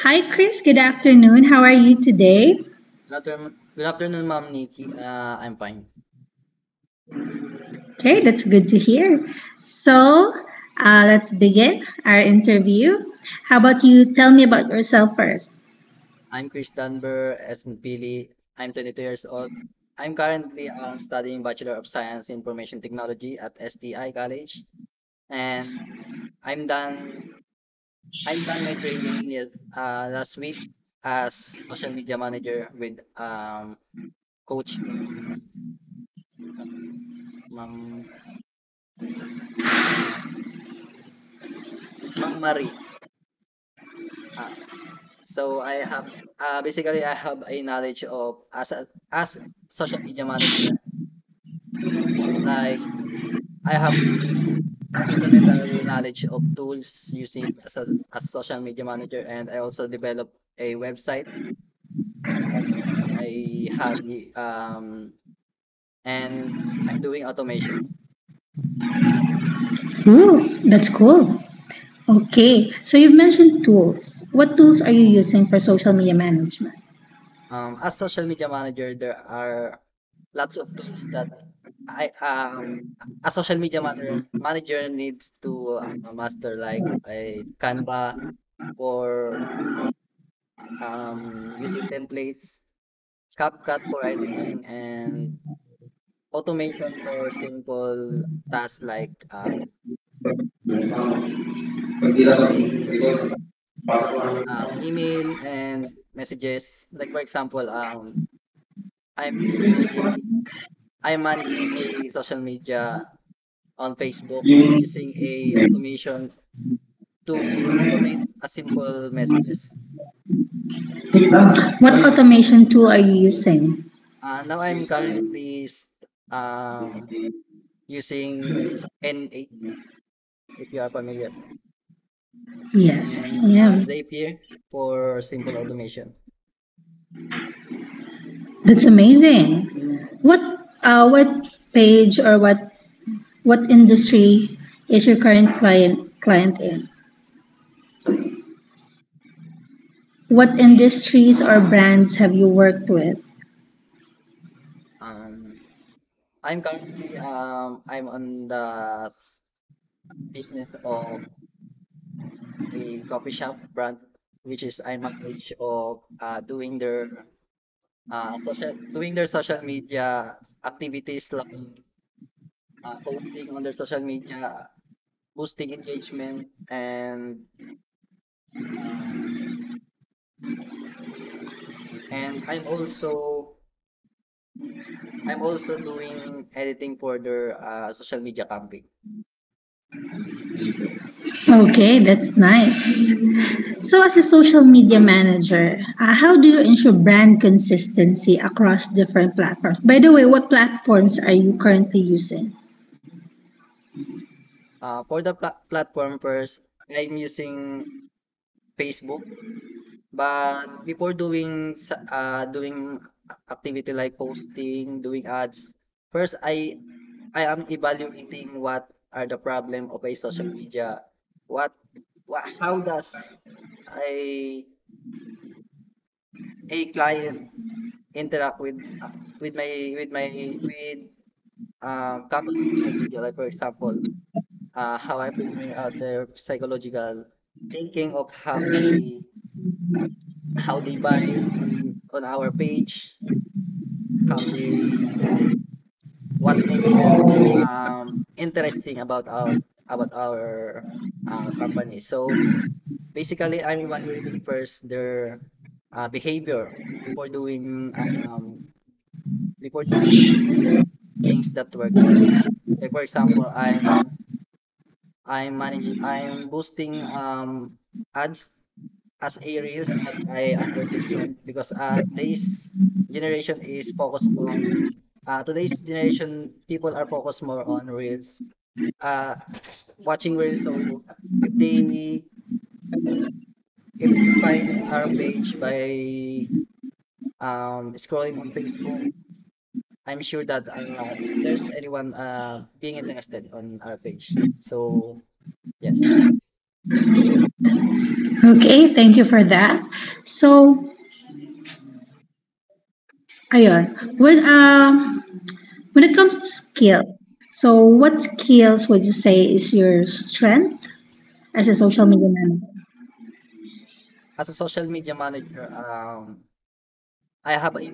Hi, Chris. Good afternoon. How are you today? Good afternoon, Ma'am Nikki. I'm fine. Okay, that's good to hear. So, let's begin our interview. How about you tell me about yourself first? I'm Chris Dunbar, S. Pili. I'm 22 years old. I'm currently studying Bachelor of Science in Information Technology at STI College, and I'm done. I'm done my training last week as social media manager with coach Ma'am Ma'am Marie. Uh, so basically I have a knowledge of as social media manager. Like I have fundamental knowledge of tools using as social media manager, and I also developed a website as my hobby. And I'm doing automation. Ooh, that's cool. Okay, so you've mentioned tools. What tools are you using for social media management? As social media manager, there are lots of tools that I a social media manager needs to master, like a Canva for using templates, CapCut for editing, and automation for simple tasks like email and messages. Like for example, I'm managing I'm managing a social media on Facebook using a automation to automate a simple messages. What automation tool are you using? Now I'm currently um, using N8, if you are familiar, Yes, I and am. Zapier for simple automation. That's amazing. What page or what industry is your current client in? Sorry. What industries or brands have you worked with? Um, I'm currently I'm on the business of a coffee shop brand, which is I manage of doing their social media activities, like posting on their social media, boosting engagement, um, and I'm also doing editing for their social media campaign. Okay, that's nice. So, as a social media manager, how do you ensure brand consistency across different platforms? By the way, what platforms are you currently using? For the platform first, I'm using Facebook, but before doing activity like posting, doing ads, first I am evaluating what are the problem of a social media. What, how does a a client interact with company social media? Like for example, how I figuring out their psychological thinking of how they buy on our page, how they what makes them interesting about our company. So basically, I'm evaluating first their behavior before doing things that works. Like for example, I'm boosting ads as a reels, not a advertisement, because today's generation people are focused more on reels, uh watching reels. So if they if they find our page by scrolling on Facebook, I'm sure that there's anyone being interested on our page. So yes. Okay, thank you for that. So, ayun. When it comes to skill, so what skills would you say is your strength as a social media manager? As a social media manager, I have a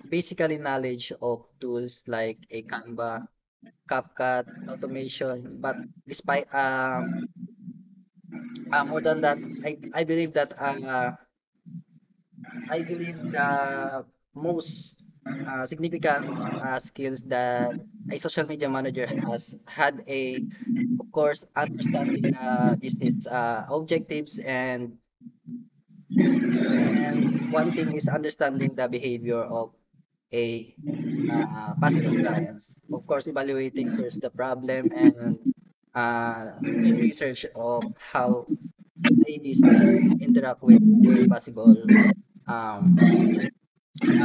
basically knowledge of tools like a Canva, CapCut, automation, but despite more than that, I believe that I believe the most significant skills that a social media manager has had of course, understanding business objectives and one thing is understanding the behavior of a possible clients. Of course, evaluating first the problem and doing research of how a business interact with a um,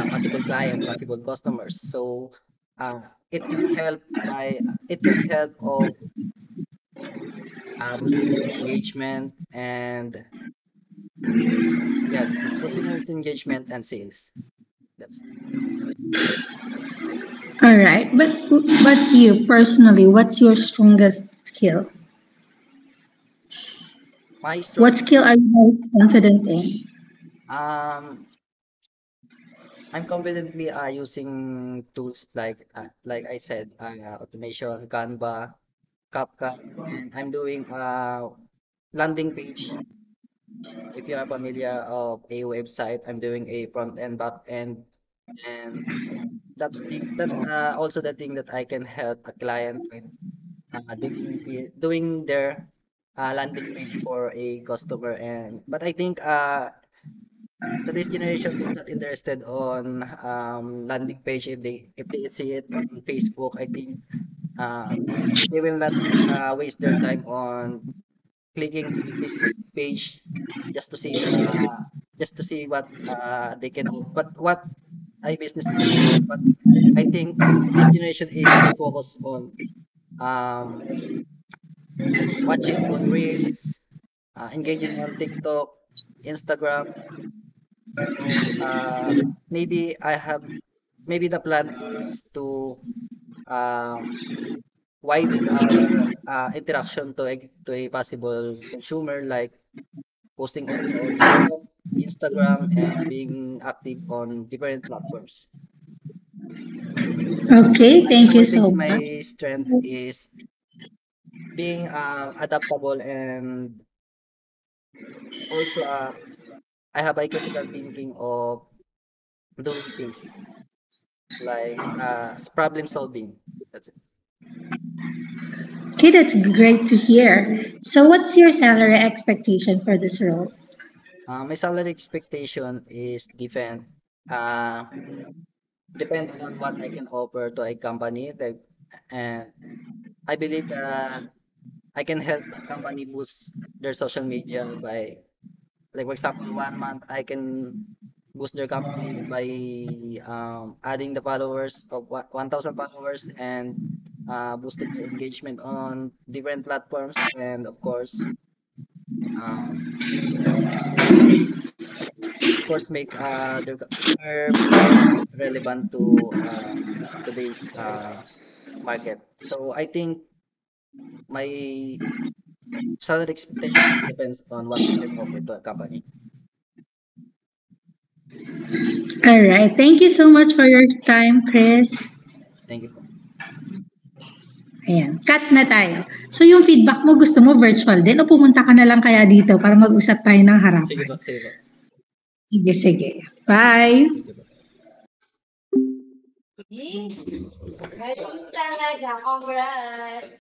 possible client, possible customers. So uh, it can help by it can help of boosting its engagement and yeah, boosting its engagement and sales. That's All right, but you personally, what's your strongest skill? my What strong. skill are you most confident in? Um, I'm confidently using tools like I said, automation, Canva, CapCut, and I'm doing landing page. If you are familiar of a website, I'm doing a front end, back end, and that's also the thing that I can help a client with doing their landing page for a customer. And but I think today's generation is not interested on landing page if they see it on Facebook. I think uh, they will not waste their time on clicking this page just to see just to see what they can what a business can offer. But I think this generation is more focused on um, watching on reels, engaging on TikTok, Instagram. So maybe the plan is to um, widen our interaction to a possible consumer, like posting also on TikTok, Instagram, and being active on different platforms. Okay, thank So you I so think much. my strength is being adaptable and also I have a critical thinking of doing things like problem solving. That's it. Okay, that's great to hear. So, what's your salary expectation for this role? My salary expectation is uh, depend on what I can offer to a company. And I believe that I can help a company boost their social media by, like for example, 1 month I can boost their company by adding the followers of 1,000 followers and boosting their engagement on different platforms and of course make their brand relevant to today's market. So I think my salary expectation is depends on what I can offer to a company. All right, thank you so much for your time, Chris. Thank you po. Ayan, cut na tayo. So, yung feedback mo, gusto mo virtual din o pumunta ka na lang kaya dito para mag-usap tayo ng Sige harapan? po, sige po. Sige, sige. Bye! Thank you po. Ayun talaga, congrats!